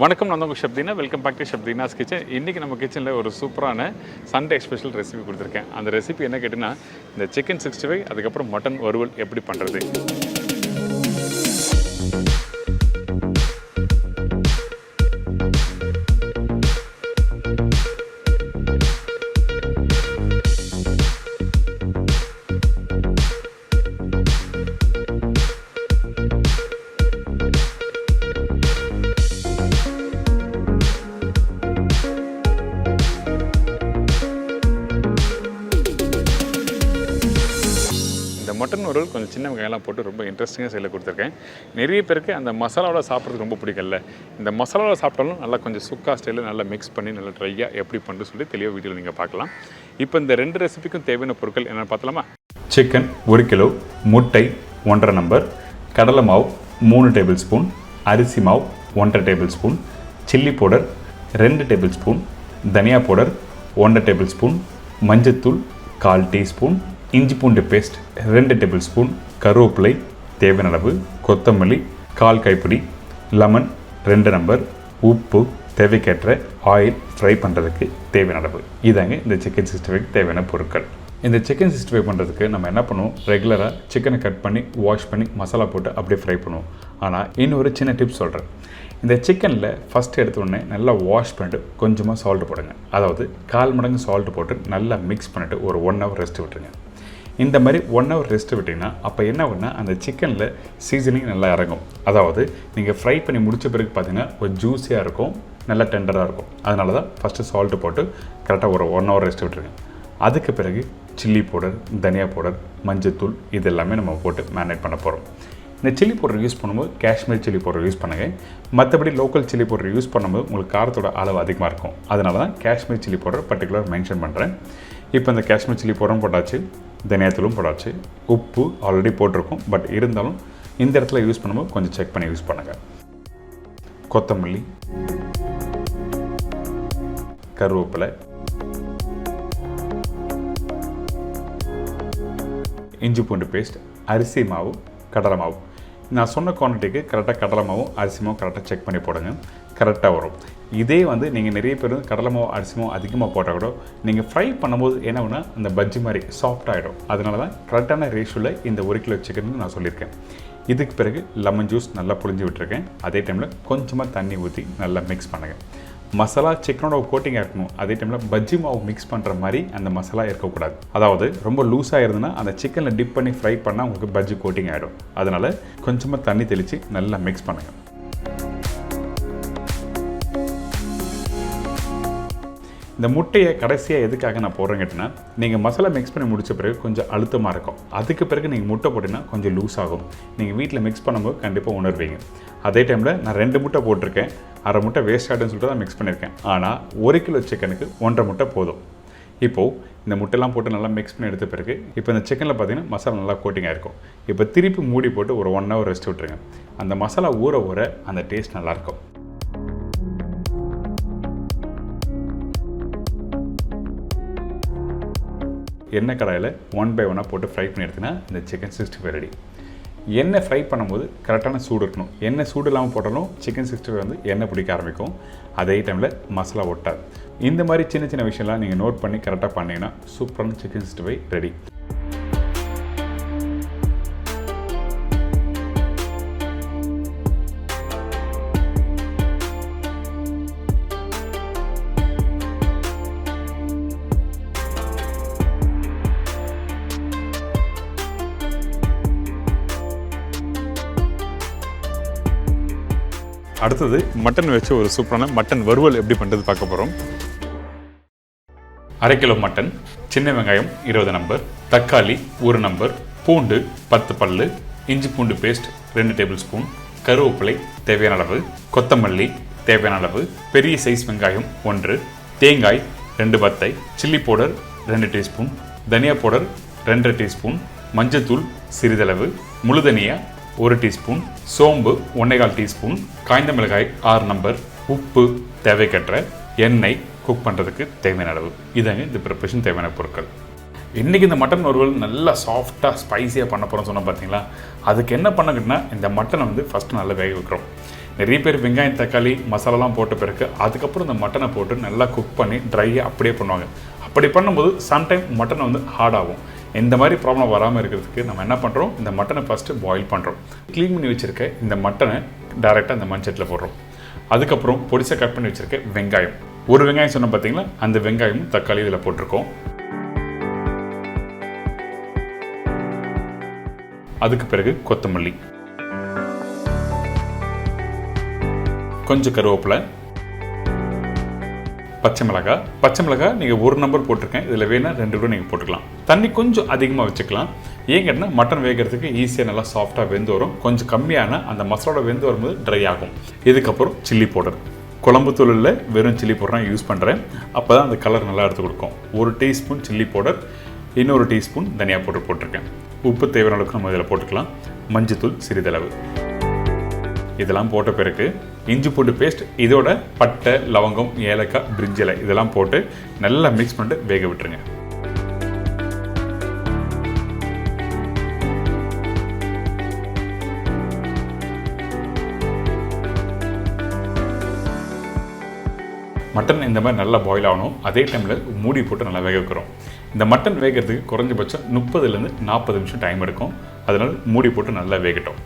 வணக்கம், நான் உங்கள் chef Deena. Welcome back to chef Deena's kitchen. இன்றைக்கி நம்ம கிச்சனில் ஒரு சூப்பரான சண்டே ஸ்பெஷல் ரெசிபி கொடுத்துருக்கேன். அந்த ரெசிபி என்ன கேட்டிங்கன்னா, இந்த சிக்கன் 65 அதுக்கப்புறம் மட்டன் வறுவல் எப்படி பண்ணுறது. மட்டன் வறுவல் கொஞ்சம் சின்ன வெங்காயம்லாம் போட்டு ரொம்ப இன்ட்ரெஸ்டிங்காக செய்யல கொடுத்துருக்கேன். நிறைய பேருக்கு அந்த மசாலாவோட சாப்பிட்றதுக்கு ரொம்ப பிடிக்கல. இந்த மசாலாவோட சாப்பிட்டாலும் நல்லா கொஞ்சம் சுக்கா ஸ்டைலில் நல்லா மிக்ஸ் பண்ணி நல்லா ட்ரையாக எப்படி பண்ணுறது சொல்லி தெளிவாக வீடியோவில் நீங்கள் பார்க்கலாம். இப்போ இந்த ரெண்டு ரெசிபிக்கும் தேவையான பொருட்கள் என்னென்னு பார்த்தலாமா? சிக்கன் 1 கிலோ, முட்டை 1.5 நம்பர், கடலை மாவு 3 டேபிள் ஸ்பூன், அரிசி மாவு 1.5 table spoon, chilli powder 2 table spoon, தனியா பவுடர் 1.5 டேபிள் ஸ்பூன், மஞ்சத்தூள் 1/4 டீஸ்பூன், இஞ்சி பூண்டு பேஸ்ட் 2 டேபிள் ஸ்பூன், கருவேப்பிலை தேவையான அளவு, கொத்தமல்லி 1/4 கைப்பிடி, லெமன் 2 நம்பர், உப்பு தேவைக்கேற்ற, ஆயில் ஃப்ரை பண்ணுறதுக்கு தேவையான அளவு. இதாங்க இந்த சிக்கன் 65 தேவையான பொருட்கள். இந்த சிக்கன் 65 பண்ணுறதுக்கு நம்ம என்ன பண்ணுவோம், ரெகுலராக சிக்கனை கட் பண்ணி வாஷ் பண்ணி மசாலா போட்டு அப்படியே ஃப்ரை பண்ணுவோம். ஆனால் இன்னொரு சின்ன டிப்ஸ் சொல்கிறேன். இந்த சிக்கனில் ஃபஸ்ட்டு எடுத்தோடனே நல்லா வாஷ் பண்ணிட்டு கொஞ்சமாக சால்ட்டு போடுங்க. அதாவது 1/4 மடங்கு சால்ட்டு போட்டு நல்லா மிக்ஸ் பண்ணிவிட்டு ஒரு 1 ஹவர் ரெஸ்ட் விட்டுருங்க. இந்த மாதிரி 1 ஹவர் ரெஸ்ட் விட்டிங்கன்னா அப்போ என்ன ஆகுன்னா அந்த சிக்கனில் சீசனிங் நல்லா இறங்கும். அதாவது நீங்கள் ஃப்ரை பண்ணி முடித்த பிறகு பார்த்தீங்கன்னா ஒரு ஜூஸியாக இருக்கும், நல்லா டெண்டராக இருக்கும். அதனால தான் ஃபஸ்ட்டு சால்ட்டு போட்டு கரெக்டாக ஒரு 1 ஹவர் ரெஸ்ட் விட்டுருங்க. அதுக்கு பிறகு சில்லி பவுடர், தனியா பவுடர், மஞ்சத்தூள் இது எல்லாமே நம்ம போட்டு மேரினேட் பண்ண போகிறோம். இந்த சில்லி பவுடர் யூஸ் பண்ணும்போது காஷ்மீர் சில்லி பவுடர் யூஸ் பண்ணுங்கள். மற்றபடி லோக்கல் சில்லி பவுடர் யூஸ் பண்ணும்போது உங்களுக்கு காரத்தோட அளவு அதிகமாக இருக்கும். அதனால தான் Kashmir chilli powder particular mention பண்ணுறேன். இப்போ இந்த காஷ்மீர் சில்லி பவுடரும் போட்டாச்சு, தனியாத்தூளும் போட்டாச்சு, உப்பு ஆல்ரெடி போட்டிருக்கோம். பட் இருந்தாலும் இந்த இடத்துல யூஸ் பண்ணும்போது கொஞ்சம் செக் பண்ணி யூஸ் பண்ணுங்கள். கொத்தமல்லி, கருவேப்பிலை, இஞ்சி பூண்டு பேஸ்ட், அரிசி மாவு, கடலை மாவு. நான் சொன்ன குவான்டிட்டிக்கு கரெக்டாக கடலை மாவும் அரிசி மாவும் கரெக்டாக செக் பண்ணி போடுங்க, கரெக்டாக வரும். இதே வந்து நீங்கள் நிறைய பேர் கடலை மாவு அரிசி மாவு அதிகமாக போட்டால் கூட நீங்கள் ஃப்ரை பண்ணும்போது என்ன ஒன்றா அந்த பஜ்ஜி மாதிரி சாஃப்டாகிடும். அதனால தான் கரெக்டான ரேஷியோவில் இந்த 1 கிலோ சிக்கனுக்கு நான் சொல்லியிருக்கேன். இதுக்கு பிறகு லெமன் ஜூஸ் நல்லா புழிஞ்சு விட்டுருக்கேன். அதே டைமில் கொஞ்சமாக தண்ணி ஊற்றி நல்லா மிக்ஸ் பண்ணுங்கள். மசாலா சிக்கனோட கோட்டிங்காக இருக்கணும். அதே டைமில் பஜ்ஜி மாவு மிக்ஸ் பண்ணுற மாதிரி அந்த மசாலா இருக்கக்கூடாது. அதாவது ரொம்ப லூஸாக இருந்ததுன்னா அந்த சிக்கனில் டிப் பண்ணி ஃப்ரை பண்ணால் உங்களுக்கு பஜ்ஜி கோட்டிங் ஆகிடும். அதனால் கொஞ்சமாக தண்ணி தெளித்து நல்லா மிக்ஸ் பண்ணுங்கள். இந்த முட்டையை கடைசியாக எதுக்காக நான் போடுறேன் கேட்டிங்கன்னா, நீங்கள் மசாலா மிக்ஸ் பண்ணி முடித்த பிறகு கொஞ்சம் அழுத்தமாக இருக்கும். அதுக்கு பிறகு நீங்கள் முட்டை போட்டிங்கன்னா கொஞ்சம் லூஸ் ஆகும். நீங்கள் வீட்டில் மிக்ஸ் பண்ணும்போது கண்டிப்பாக உணர்வீங்க. அதே டைமில் நான் 2 முட்டை போட்டிருக்கேன். 1/2 முட்டை வேஸ்ட் ஆகிடுன்னு சொல்லிட்டு தான் மிக்ஸ் பண்ணியிருக்கேன். ஆனால் 1 கிலோ சிக்கனுக்கு 1.5 முட்டை போதும். இப்போது இந்த முட்டைலாம் போட்டு நல்லா மிக்ஸ் பண்ணி எடுத்த பிறகு இப்போ இந்த சிக்கனில் பார்த்தீங்கன்னா மசாலா நல்லா கோட்டிங்காக இருக்கும். இப்போ திருப்பி மூடி போட்டு ஒரு 1 ஹவர் ரெஸ்ட் விட்டுருங்க. அந்த மசாலா ஊற அந்த டேஸ்ட் நல்லாயிருக்கும். எண்ணெய் கடாயில் 1 பை 1 போட்டு ஃப்ரை பண்ணி எடுத்திங்கன்னா இந்த சிக்கன் 65 ரெடி. எண்ணெய் ஃப்ரை பண்ணும்போது கரெக்டான சூடு இருக்கணும். எண்ணெய் சூடு இல்லாமல் போட்டாலும் சிக்கன் 65 வந்து எண்ணெய் பிடிக்க ஆரம்பிக்கும். அதே டைமில் மசாலா ஒட்டாது. இந்த மாதிரி சின்ன சின்ன விஷயம்லாம் நீங்கள் நோட் பண்ணி கரெக்டாக பண்ணிங்கன்னா சூப்பரான சிக்கன் 65 ரெடி. அடுத்தது மட்டன் வச்சு ஒரு சூப்பரான மட்டன் வறுவல் எப்படி பண்ணுறது பார்க்க போகிறோம். 1/2 கிலோ மட்டன், சின்ன வெங்காயம் 20 நம்பர், தக்காளி 1 நம்பர், பூண்டு 10 பல்லு, இஞ்சி பூண்டு பேஸ்ட் 2 டேபிள் ஸ்பூன், கருவேப்பிலை தேவையான அளவு, கொத்தமல்லி தேவையான அளவு, பெரிய சைஸ் வெங்காயம் 1, தேங்காய் 2 பத்தை, சில்லி பவுடர் 2 டீஸ்பூன், தனியா பவுடர் 2 டீஸ்பூன், மஞ்சத்தூள் சிறிதளவு, முழு தனியா 1 டீஸ்பூன், சோம்பு 1/4 டீஸ்பூன், காய்ந்த மிளகாய் 6 நம்பர், உப்பு தேவைக்கேற்ற, எண்ணெய் குக் பண்ணுறதுக்கு தேவையான அளவு. இதாங்க இந்த ப்ரிப்பரேஷன் தேவையான பொருட்கள். இன்றைக்கி இந்த மட்டன் வறுவல் நல்லா சாஃப்டாக ஸ்பைஸியாக பண்ண போகிறோம்னு சொன்னால் பார்த்தீங்களா, அதுக்கு என்ன பண்ணுங்கன்னா இந்த மட்டனை வந்து ஃபஸ்ட்டு நல்லா வேக வைக்கிறோம். நிறைய பேர் வெங்காயம் தக்காளி மசாலாலாம் போட்ட பிறகு அதுக்கப்புறம் இந்த மட்டனை போட்டு நல்லா குக் பண்ணி ட்ரையாக அப்படியே பண்ணுவாங்க. அப்படி பண்ணும்போது சம்டைம் மட்டன் வந்து ஹார்ட் ஆகும். இந்த மாதிரி ப்ராப்ளம் வராமல் இருக்கிறதுக்கு நம்ம என்ன பண்ணுறோம், இந்த மட்டனை ஃபஸ்ட்டு பாயில் பண்ணுறோம். க்ளீன் பண்ணி வச்சுருக்க இந்த மட்டனை டைரெக்டாக இந்த மண்சட்டில் போடுறோம். அதுக்கப்புறம் பொடிசாக கட் பண்ணி வச்சுருக்க வெங்காயம், ஒரு வெங்காயம் சொன்னால் பார்த்தீங்களா, அந்த வெங்காயமும் தக்காளி இதில் போட்டிருக்கோம். அதுக்கு பிறகு கொத்தமல்லி, கொஞ்சம் கருவேப்பிலை, பச்சை மிளகாய் நீங்கள் ஒரு நம்பர் போட்டிருக்கேன். இதில் வேணால் 2 கூட நீங்கள் போட்டுக்கலாம். தண்ணி கொஞ்சம் அதிகமாக வச்சுக்கலாம். ஏன் கேட்டினா மட்டன் வேகிறதுக்கு ஈஸியாக நல்லா சாஃப்டாக வெந்து வரும். கொஞ்சம் கம்மியான அந்த மசாலோட வெந்து வரும்போது ட்ரை ஆகும். இதுக்கப்புறம் சில்லி பவுடர், குழம்பு தூளில் வெறும் சில்லி பவுடர் நான் யூஸ் பண்ணுறேன். அப்போ தான் அந்த கலர் நல்லா எடுத்து கொடுக்கும். 1 டீஸ்பூன் சில்லி பவுடர், இன்னொரு டீஸ்பூன் தனியா பவுடர் போட்டிருக்கேன். உப்பு தேவையான அளவுக்கு நம்ம இதில் போட்டுக்கலாம். மஞ்சத்தூள் சிறிதளவு. இதெல்லாம் போட்ட பிறகு இஞ்சி பூண்டு பேஸ்ட், இதோட பட்டை லவங்கம் ஏலக்காய் பிரிஞ்சி இலை இதெல்லாம் போட்டு நல்லா மிக்ஸ் பண்ணிட்டு வேக விட்டுருங்க. மட்டன் இந்த மாதிரி நல்லா பாயில் ஆகணும். அதே டைமில் மூடி போட்டு நல்லா வேக வைக்கிறோம். இந்த மட்டன் வேகிறதுக்கு குறைஞ்சபட்சம் 30லேருந்து 40 நிமிஷம் டைம் எடுக்கும். அதனால் மூடி போட்டு நல்லா வேகட்டும்.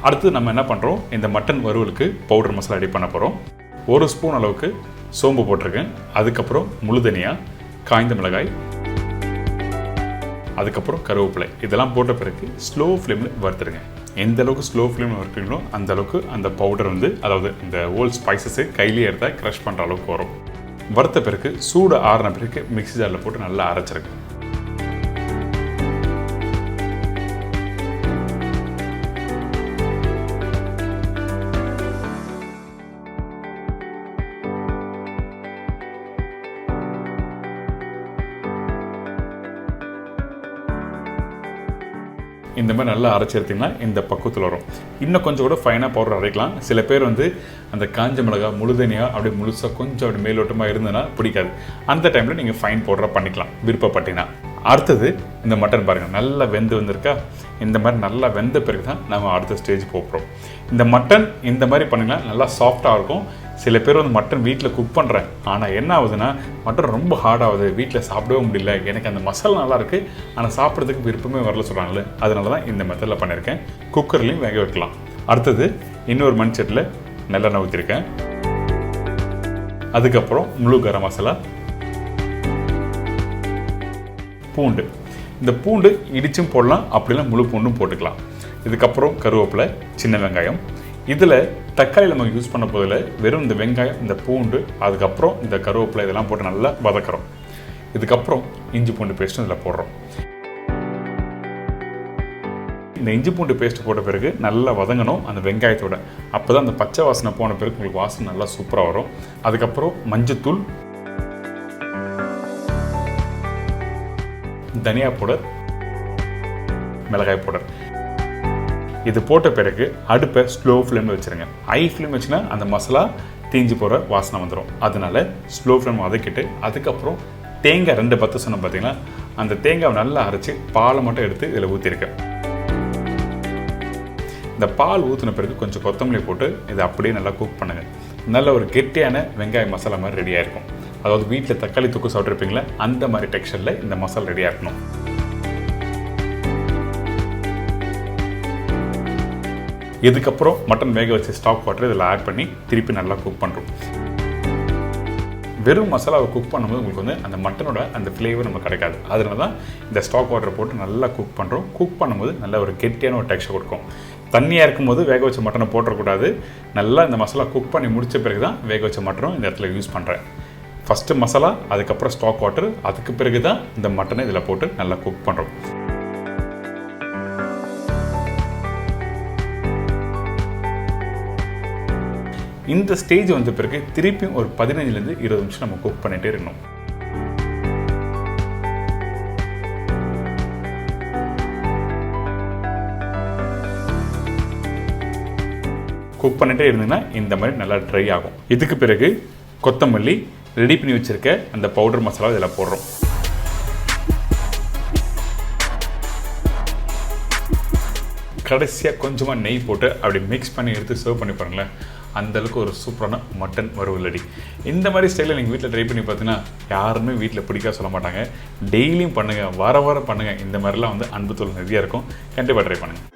அடுத்து நம்ம என்ன பண்ணுறோம், இந்த மட்டன் வறுவலுக்கு பவுடர் மசாலா ரெடி பண்ண போகிறோம். 1 ஸ்பூன் அளவுக்கு சோம்பு போட்டிருக்கேன். அதுக்கப்புறம் முழு தனியா, காய்ந்த மிளகாய், அதுக்கப்புறம் கருவேப்பிலை இதெல்லாம் போட்ட பிறகு ஸ்லோ ஃப்ளேமில் வறுத்துருங்க. எந்த அளவுக்கு ஸ்லோ ஃப்ளேமில் வறுக்கிறீங்களோ அந்த அளவுக்கு அந்த பவுடர் வந்து, அதாவது இந்த ஹோல் ஸ்பைசஸை கையிலே எடுத்தால் க்ரஷ் பண்ணுற அளவுக்கு வரும். வறுத்த பிறகு சூடு ஆறின பிறகு மிக்ஸி ஜாரில் போட்டு நல்லா அரைச்சிருங்க. இந்த மாதிரி நல்லா அரைச்சி எடுத்திங்கன்னா இந்த பக்குவத்தில் வரும். இன்னும் கொஞ்சம் கூட ஃபைனாக பவுடர் அரைக்கலாம். சில பேர் வந்து அந்த காஞ்ச மிளகாய் முழுதனியாக அப்படியே முழுசாக கொஞ்சம் அப்படி மேலோட்டமாக இருந்ததுன்னா பிடிக்காது. அந்த டைமில் நீங்கள் ஃபைன் பவுடராக பண்ணிக்கலாம் விருப்பப்பட்டீங்கன்னா. அடுத்தது இந்த மட்டன் பாருங்கள் நல்லா வெந்து வந்திருக்கா. இந்த மாதிரி நல்லா வெந்த பிறகு தான் நம்ம அடுத்த ஸ்டேஜ் போகிறோம். இந்த மட்டன் இந்த மாதிரி பண்ணிங்கன்னா நல்லா சாஃப்டாக இருக்கும். சில பேர் வந்து மட்டன் வீட்டில் குக் பண்ணுறேன், ஆனால் என்ன ஆகுதுன்னா மட்டன் ரொம்ப ஹார்ட் ஆகுது, வீட்டில் சாப்பிடவே முடியல, எனக்கு அந்த மசாலா நல்லா இருக்குது ஆனால் சாப்பிட்றதுக்கு விருப்பமே வரல சொல்கிறாங்களே, அதனால தான் இந்த மெத்தடில் பண்ணியிருக்கேன். குக்கர்லேயும் வேக வைக்கலாம். அடுத்தது இன்னொரு மண்சட்டில் நல்லெண்ணெய் ஊற்றிருக்கேன். அதுக்கப்புறம் முழு கரம் மசாலா, பூண்டு. இந்த பூண்டு இடிச்சும் போடலாம், அப்படிலாம் முழு பூண்டும் போட்டுக்கலாம். இதுக்கப்புறம் கருவேப்பிலை, சின்ன வெங்காயம். இதில் தக்காளி நம்ம யூஸ் பண்ண போதில் வெறும் இந்த வெங்காயம், இந்த பூண்டு, அதுக்கப்புறம் இந்த கருவேப்பிலை இதெல்லாம் போட்டு நல்லா வதக்குறோம். இதுக்கப்புறம் இஞ்சி பூண்டு பேஸ்ட்டும் இதில் போடுறோம். இந்த இஞ்சி பூண்டு பேஸ்ட் போட்ட பிறகு நல்லா வதங்கணும் அந்த வெங்காயத்தோட. அப்போ தான் அந்த பச்சை வாசனை போன பிறகு உங்களுக்கு வாசனை நல்லா சூப்பராக வரும். அதுக்கப்புறம் மஞ்சத்தூள், தனியா பவுடர், மிளகாய் பவுடர் இது போட்ட பிறகு அடுப்பை ஸ்லோ ஃப்ளேமில் வச்சுருங்க. ஹை ஃப்ளேம் வச்சுன்னா அந்த மசாலா தீஞ்சு போகிற வாசனை வந்துடும். அதனால ஸ்லோ ஃப்ளேம் வதக்கிட்டு அதுக்கப்புறம் தேங்காய் 2 பத்து சொன்ன பார்த்தீங்கன்னா அந்த தேங்காவை நல்லா அரைச்சி பாலை மட்டும் எடுத்து இதில் ஊற்றிருக்கேன். இந்த பால் ஊற்றின பிறகு கொஞ்சம் கொத்தமல்லி போட்டு இதை அப்படியே நல்லா குக் பண்ணுங்கள். நல்ல ஒரு கெட்டியான வெங்காய மசாலா மாதிரி ரெடியாக இருக்கும். அதாவது வீட்டில் தக்காளி தொக்கு சாப்பிட்ருப்பீங்களா, அந்த மாதிரி டெக்ஸ்சரில் இந்த மசாலா ரெடியாக இருக்கணும். இதுக்கப்புறம் மட்டன் வேக வச்சு ஸ்டாக் வாட்டர் இதில் ஆட் பண்ணி திருப்பி நல்லா குக் பண்ணுறோம். வெறும் மசாலாவை குக் பண்ணும்போது உங்களுக்கு வந்து அந்த மட்டனோட அந்த ஃப்ளேவர் நமக்கு கிடைக்காது. அதனால தான் இந்த ஸ்டாக் வாட்டரை போட்டு நல்லா குக் பண்ணுறோம். குக் பண்ணும்போது நல்ல ஒரு கெட்டியான ஒரு டெக்ஸ்சர் கொடுக்கும். தண்ணியாக இருக்கும்போது வேக வச்ச மட்டனை போட்டுறக்கூடாது. நல்லா இந்த மசாலா குக் பண்ணி முடித்த பிறகு தான் வேக வச்ச மட்டனும் இந்த இடத்துல யூஸ் பண்ணுறேன். ஃபஸ்ட்டு மசாலா, அதுக்கப்புறம் ஸ்டாக் வாட்டர், அதுக்கு பிறகு தான் இந்த மட்டனை இதில் போட்டு நல்லா குக் பண்ணுறோம். இந்த ஸ்டேஜ் வந்த பிறகு திருப்பியும் ஒரு 15லேருந்து 20 நிமிஷம் நம்ம குக் பண்ணிகிட்டே இருக்கணும். குக் பண்ணிகிட்டே இருந்தீங்கன்னா இந்த மாதிரி நல்லா ட்ரை ஆகும். இதுக்கு பிறகு கொத்தமல்லி, ரெடி பண்ணி வச்சுருக்க அந்த பவுடர் மசாலா இதில் போடுறோம். கடைசியாக கொஞ்சமாக நெய் போட்டு அப்படி மிக்ஸ் பண்ணி எடுத்து சர்வ் பண்ணி பாருங்களேன். அந்தளவுக்கு ஒரு சூப்பரான மட்டன் வறுவல் ரெடி. இந்த மாதிரி ஸ்டைலில் நீங்கள் வீட்டில் ட்ரை பண்ணி பார்த்தீங்கன்னா யாருமே வீட்டில் பிடிக்காத சொல்ல மாட்டாங்க. டெய்லியும் பண்ணுங்கள், வாரம் பண்ணுங்கள். இந்த மாதிரிலாம் வந்து அன்பு தோல் நிறையா இருக்கும். கண்டிப்பாக ட்ரை பண்ணுங்கள்.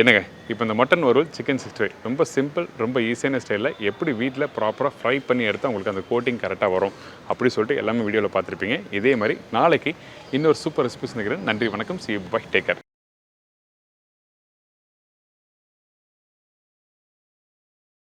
என்னங்க இப்போ இந்த மட்டன் வறுவல் சிக்கன் 65 ரொம்ப சிம்பிள், ரொம்ப ஈஸியான ஸ்டைலில் எப்படி வீட்டில் ப்ராப்பராக ஃப்ரை பண்ணி எடுத்தால் உங்களுக்கு அந்த கோட்டிங் கரெக்டாக வரும் அப்படி சொல்லிட்டு எல்லாமே வீடியோவில் பார்த்துருப்பீங்க. இதே மாதிரி நாளைக்கு இன்னொரு சூப்பர் ரெசிபிஸ் நினைக்கிறேன். நன்றி, வணக்கம், see you, bye, take care.